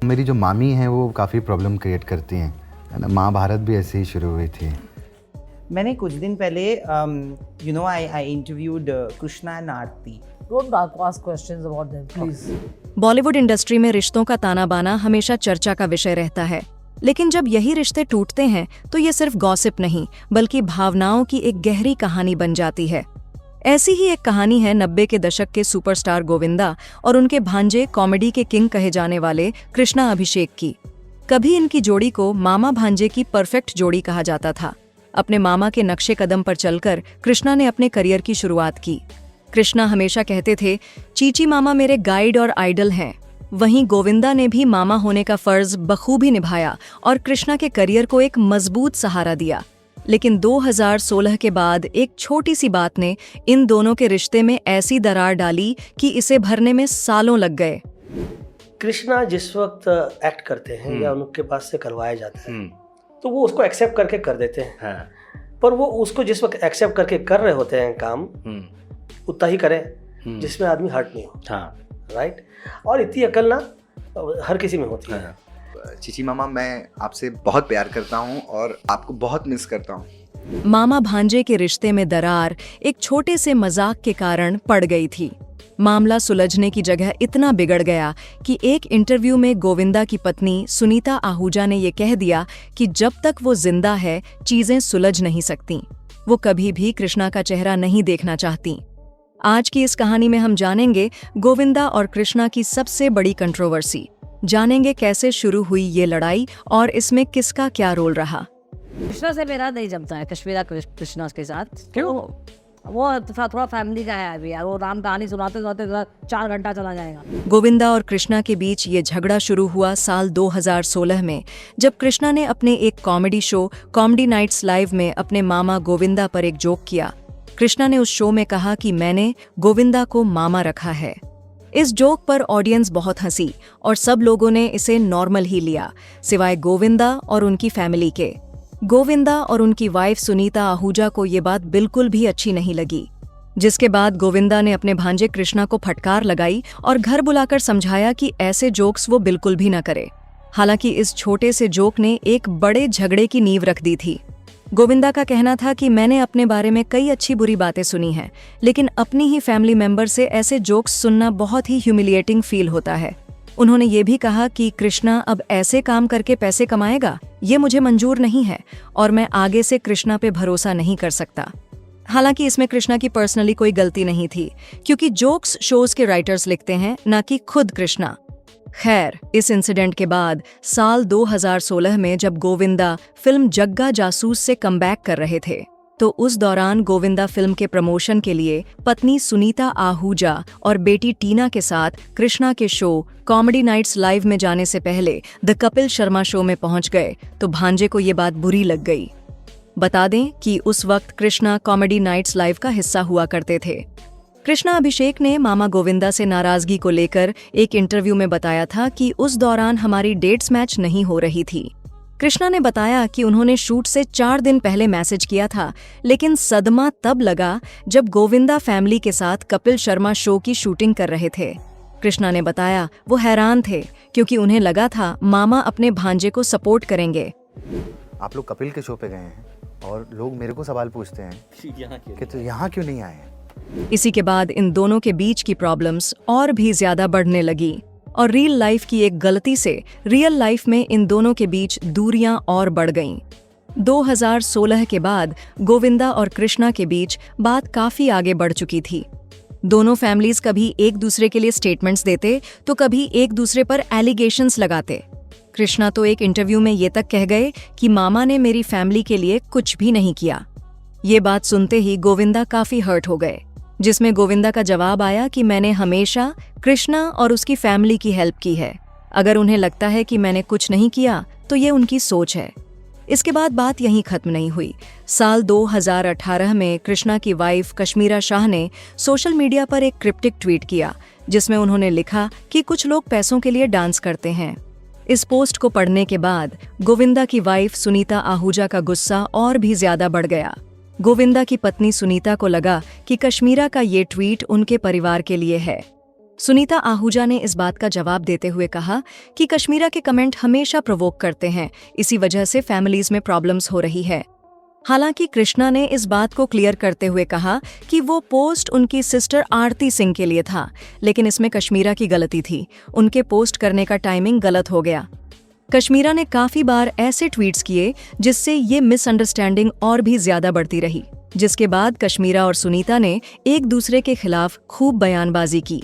मेरी जो मामी हैं वो काफ़ी प्रॉब्लम क्रिएट करती हैं, है ना। महाभारत भी ऐसे ही शुरू हुई थी। मैंने कुछ दिन पहले I interviewed Krishna and Aarti. Don't ask questions about them, please. Bollywood industry में रिश्तों का ताना बाना हमेशा चर्चा का विषय रहता है, लेकिन जब यही रिश्ते टूटते हैं तो ये सिर्फ गॉसिप नहीं बल्कि भावनाओं की एक गहरी कहानी बन जाती है। ऐसी ही एक कहानी है 90 के दशक के सुपरस्टार गोविंदा और उनके भांजे कॉमेडी के किंग कहे जाने वाले कृष्णा अभिषेक की। कभी इनकी जोड़ी को मामा भांजे की परफेक्ट जोड़ी कहा जाता था। अपने मामा के नक्शे कदम पर चलकर कृष्णा ने अपने करियर की शुरुआत की। कृष्णा हमेशा कहते थे, चीची मामा मेरे गाइड और आइडल हैं। वहीं गोविंदा ने भी मामा होने का फर्ज बखूबी निभाया और कृष्णा के करियर को एक मजबूत सहारा दिया। लेकिन 2016 के बाद एक छोटी सी बात ने इन दोनों के रिश्ते में ऐसी दरार डाली कि इसे भरने में सालों लग गए। कृष्णा जिस वक्त एक्ट करते हैं या उनके पास से करवाया जाता है तो वो उसको एक्सेप्ट करके कर देते हैं। हाँ। पर वो उसको जिस वक्त एक्सेप्ट करके कर रहे होते हैं काम उतना ही करें जिसमें आदमी हर्ट नहीं हो। हाँ। राइट। और इतनी अकल ना हर किसी में होती है। हाँ। चीची मामा, मैं आपसे बहुत प्यार करता हूँ और आपको बहुत मिस करता हूँ। मामा भांजे के रिश्ते में दरार एक छोटे से मजाक के कारण पड़ गई थी। मामला सुलझने की जगह इतना बिगड़ गया कि एक इंटरव्यू में गोविंदा की पत्नी सुनीता आहूजा ने ये कह दिया कि जब तक वो जिंदा है चीजें सुलझ नहीं सकती। वो कभी भी कृष्णा का चेहरा नहीं देखना चाहती। आज की इस कहानी में हम जानेंगे गोविंदा और कृष्णा की सबसे बड़ी कंट्रोवर्सी, जानेंगे कैसे शुरू हुई ये लड़ाई और इसमें किसका क्या रोल रहा। कृष्णा से मेरा नहीं जमता है, कश्मीरा कृष्णा के साथ। क्यों? वो थोड़ा फैमिली का है अभी यार, वो राम कहानी सुनाते सुनाते 4 घंटा चला जाएगा। गोविंदा और कृष्णा के बीच ये झगड़ा शुरू हुआ साल 2016 में, जब कृष्णा ने अपने एक comedy show comedy nights live में अपने मामा गोविंदा पर एक जोक किया। कृष्णा ने उस शो में कहा कि मैंने गोविंदा को मामा रखा है। इस जोक पर ऑडियंस बहुत हंसी और सब लोगों ने इसे नॉर्मल ही लिया, सिवाय गोविंदा और उनकी फैमिली के। गोविंदा और उनकी वाइफ सुनीता आहूजा को ये बात बिल्कुल भी अच्छी नहीं लगी, जिसके बाद गोविंदा ने अपने भांजे कृष्णा को फटकार लगाई और घर बुलाकर समझाया कि ऐसे जोक्स वो बिल्कुल भी न करे। हालांकि इस छोटे से जोक ने एक बड़े झगड़े की नींव रख दी थी। गोविंदा का कहना था कि मैंने अपने बारे में कई अच्छी बुरी बातें सुनी हैं, लेकिन अपनी ही फैमिली मेंबर से ऐसे जोक्स सुनना बहुत ही ह्यूमिलिएटिंग फील होता है। उन्होंने ये भी कहा कि कृष्णा अब ऐसे काम करके पैसे कमाएगा, ये मुझे मंजूर नहीं है और मैं आगे से कृष्णा पे भरोसा नहीं कर सकता। हालांकि इसमें कृष्णा की पर्सनली कोई गलती नहीं थी, क्योंकि जोक्स शोज के राइटर्स लिखते हैं, न कि खुद कृष्णा। खैर, इस इंसिडेंट के बाद साल 2016 में जब गोविंदा फिल्म जग्गा जासूस से कमबैक कर रहे थे, तो उस दौरान गोविंदा फिल्म के प्रमोशन के लिए पत्नी सुनीता आहूजा और बेटी टीना के साथ कृष्णा के शो कॉमेडी नाइट्स लाइव में जाने से पहले द कपिल शर्मा शो में पहुंच गए, तो भांजे को ये बात बुरी लग गई। बता दें कि उस वक्त कृष्णा कॉमेडी नाइट्स लाइव का हिस्सा हुआ करते थे। कृष्णा अभिषेक ने मामा गोविंदा से नाराजगी को लेकर एक इंटरव्यू में बताया था कि उस दौरान हमारी डेट्स मैच नहीं हो रही थी। कृष्णा ने बताया कि उन्होंने शूट से 4 दिन पहले मैसेज किया था, लेकिन सदमा तब लगा जब गोविंदा फैमिली के साथ कपिल शर्मा शो की शूटिंग कर रहे थे। कृष्णा ने बताया वो हैरान थे क्योंकि उन्हें लगा था मामा अपने भांजे को सपोर्ट करेंगे। आप लोग कपिल के शो पे गए हैं और लोग मेरे को सवाल पूछते हैं कि तो यहाँ क्यों नहीं आए हैं। इसी के बाद इन दोनों के बीच की प्रॉब्लम्स और भी ज्यादा बढ़ने लगी और रियल लाइफ की एक गलती से रियल लाइफ में इन दोनों के बीच दूरियां और बढ़ गईं। 2016 के बाद गोविंदा और कृष्णा के बीच बात काफी आगे बढ़ चुकी थी। दोनों फैमिलीज कभी एक दूसरे के लिए स्टेटमेंट्स देते तो कभी एक दूसरे पर एलिगेशंस लगाते। कृष्णा तो एक इंटरव्यू में ये तक कह गए कि मामा ने मेरी फैमिली के लिए कुछ भी नहीं किया। ये बात सुनते ही गोविंदा काफी हर्ट हो गए, जिसमें गोविंदा का जवाब आया कि मैंने हमेशा कृष्णा और उसकी फैमिली की हेल्प की है। अगर उन्हें लगता है कि मैंने कुछ नहीं किया तो ये उनकी सोच है। इसके बाद बात यहीं खत्म नहीं हुई। साल 2018 में कृष्णा की वाइफ कश्मीरा शाह ने सोशल मीडिया पर एक क्रिप्टिक ट्वीट किया, जिसमें उन्होंने लिखा कि कुछ लोग पैसों के लिए डांस करते हैं। इस पोस्ट को पढ़ने के बाद गोविंदा की वाइफ सुनीता आहूजा का गुस्सा और भी ज्यादा बढ़ गया। गोविंदा की पत्नी सुनीता को लगा कि कश्मीरा का ये ट्वीट उनके परिवार के लिए है। सुनीता आहूजा ने इस बात का जवाब देते हुए कहा कि कश्मीरा के कमेंट हमेशा प्रोवोक करते हैं, इसी वजह से फैमिलीज में प्रॉब्लम्स हो रही है। हालांकि कृष्णा ने इस बात को क्लियर करते हुए कहा कि वो पोस्ट उनकी सिस्टर आरती सिंह के लिए था, लेकिन इसमें कश्मीरा की गलती थी। उनके पोस्ट करने का टाइमिंग गलत हो गया। कश्मीरा ने काफी बार ऐसे ट्वीट्स किए जिससे ये मिसअंडरस्टैंडिंग और भी ज्यादा बढ़ती रही, जिसके बाद कश्मीरा और सुनीता ने एक दूसरे के खिलाफ खूब बयानबाजी की।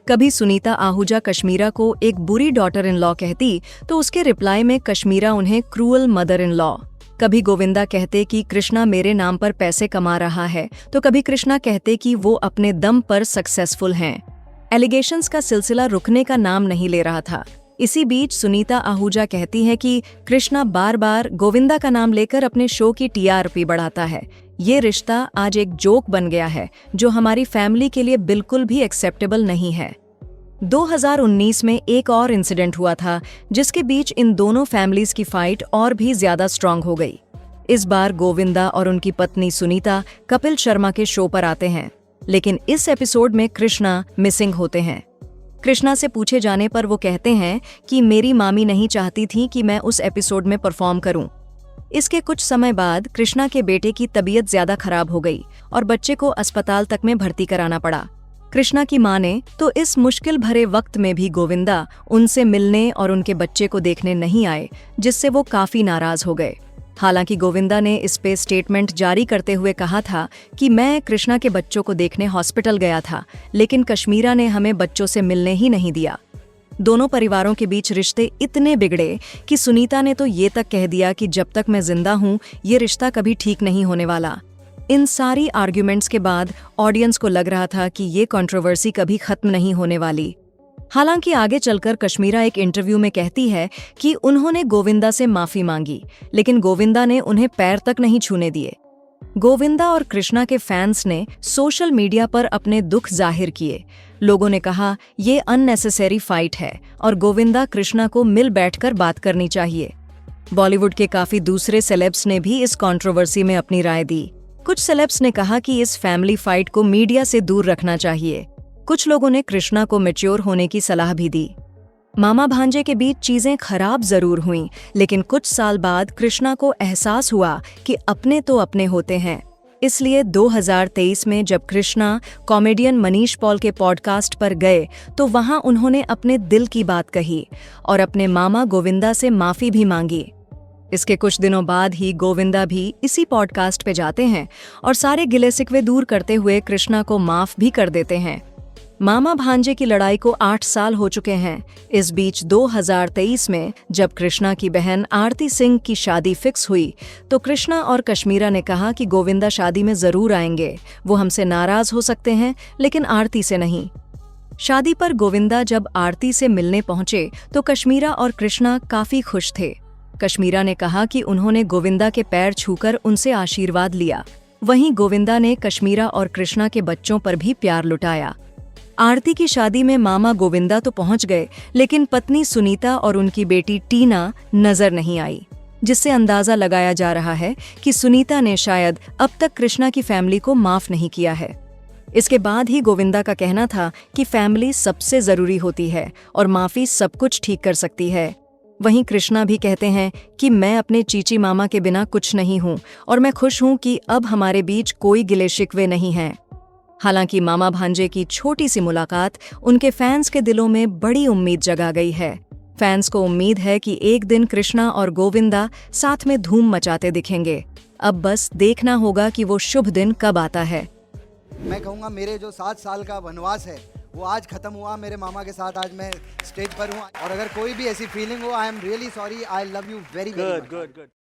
कभी सुनीता आहूजा कश्मीरा को एक बुरी डॉटर इन लॉ कहती तो उसके रिप्लाई में कश्मीरा उन्हें क्रूअल मदर इन लॉ। कभी गोविंदा कहते कि कृष्णा मेरे नाम पर पैसे कमा रहा है, तो कभी कृष्णा कहते कि वो अपने दम पर सक्सेसफुल हैं। एलिगेशंस का सिलसिला रुकने का नाम नहीं ले रहा था। इसी बीच सुनीता आहूजा कहती है कि कृष्णा बार बार गोविंदा का नाम लेकर अपने शो की टीआरपी बढ़ाता है। ये रिश्ता आज एक जोक बन गया है जो हमारी फैमिली के लिए बिल्कुल भी एक्सेप्टेबल नहीं है। 2019 में एक और इंसिडेंट हुआ था जिसके बीच इन दोनों फैमिलीज की फाइट और भी ज्यादा स्ट्रांग हो गई। इस बार गोविंदा और उनकी पत्नी सुनीता कपिल शर्मा के शो पर आते हैं, लेकिन इस एपिसोड में कृष्णा मिसिंग होते हैं। कृष्णा से पूछे जाने पर वो कहते हैं कि मेरी मामी नहीं चाहती थी कि मैं उस एपिसोड में परफॉर्म करूं। इसके कुछ समय बाद कृष्णा के बेटे की तबीयत ज्यादा खराब हो गई और बच्चे को अस्पताल तक में भर्ती कराना पड़ा। कृष्णा की मां ने तो इस मुश्किल भरे वक्त में भी गोविंदा उनसे मिलने और उनके बच्चे को देखने नहीं आए, जिससे वो काफी नाराज हो गए। हालांकि गोविंदा ने इस पे स्टेटमेंट जारी करते हुए कहा था कि मैं कृष्णा के बच्चों को देखने हॉस्पिटल गया था, लेकिन कश्मीरा ने हमें बच्चों से मिलने ही नहीं दिया। दोनों परिवारों के बीच रिश्ते इतने बिगड़े कि सुनीता ने तो ये तक कह दिया कि जब तक मैं जिंदा हूं ये रिश्ता कभी ठीक नहीं होने वाला। इन सारी आर्ग्यूमेंट्स के बाद ऑडियंस को लग रहा था कि ये कंट्रोवर्सी कभी खत्म नहीं होने वाली। हालांकि आगे चलकर कश्मीरा एक इंटरव्यू में कहती है कि उन्होंने गोविंदा से माफी मांगी, लेकिन गोविंदा ने उन्हें पैर तक नहीं छूने दिए। गोविंदा और कृष्णा के फैंस ने सोशल मीडिया पर अपने दुख जाहिर किए। लोगों ने कहा ये अननेसेसरी फाइट है और गोविंदा कृष्णा को मिल बैठकर बात करनी चाहिए। बॉलीवुड के काफी दूसरे सेलेब्स ने भी इस कंट्रोवर्सी में अपनी राय दी। कुछ सेलेब्स ने कहा कि इस फैमिली फाइट को मीडिया से दूर रखना चाहिए। कुछ लोगों ने कृष्णा को मैच्योर होने की सलाह भी दी। मामा भांजे के बीच चीजें खराब जरूर हुईं, लेकिन कुछ साल बाद कृष्णा को एहसास हुआ कि अपने तो अपने होते हैं। इसलिए 2023 में जब कृष्णा कॉमेडियन मनीष पॉल के पॉडकास्ट पर गए तो वहां उन्होंने अपने दिल की बात कही और अपने मामा गोविंदा से माफी भी मांगी। इसके कुछ दिनों बाद ही गोविंदा भी इसी पॉडकास्ट पे जाते हैं और सारे गिले शिकवे दूर करते हुए कृष्णा को माफ भी कर देते हैं। मामा भांजे की लड़ाई को 8 साल हो चुके हैं। इस बीच 2023 में जब कृष्णा की बहन आरती सिंह की शादी फिक्स हुई तो कृष्णा और कश्मीरा ने कहा कि गोविंदा शादी में जरूर आएंगे। वो हमसे नाराज हो सकते हैं लेकिन आरती से नहीं। शादी पर गोविंदा जब आरती से मिलने पहुंचे तो कश्मीरा और कृष्णा काफी खुश थे। कश्मीरा ने कहा कि उन्होंने गोविंदा के पैर छूकर उनसे आशीर्वाद लिया। वहीं गोविंदा ने कश्मीरा और कृष्णा के बच्चों पर भी प्यार लुटाया। आरती की शादी में मामा गोविंदा तो पहुंच गए, लेकिन पत्नी सुनीता और उनकी बेटी टीना नजर नहीं आई, जिससे अंदाजा लगाया जा रहा है कि सुनीता ने शायद अब तक कृष्णा की फैमिली को माफ नहीं किया है। इसके बाद ही गोविंदा का कहना था कि फैमिली सबसे जरूरी होती है और माफी सब कुछ ठीक कर सकती है। वहीं कृष्णा भी कहते हैं कि मैं अपने चीची मामा के बिना कुछ नहीं हूं और मैं खुश हूं कि अब हमारे बीच कोई गिले शिकवे नहीं हैं। हालांकि मामा भांजे की छोटी सी मुलाकात उनके फैंस के दिलों में बड़ी उम्मीद जगा गई है। फैंस को उम्मीद है कि एक दिन कृष्णा और गोविंदा साथ में धूम मचाते दिखेंगे। अब बस देखना होगा कि वो शुभ दिन कब आता है। मैं कहूँगा मेरे जो 7 साल का वनवास है वो आज खत्म हुआ। मेरे मामा के साथ आज मैं स्टेज पर हूँ और अगर कोई भी ऐसी फीलिंग हो, I am really sorry, I love you very very much.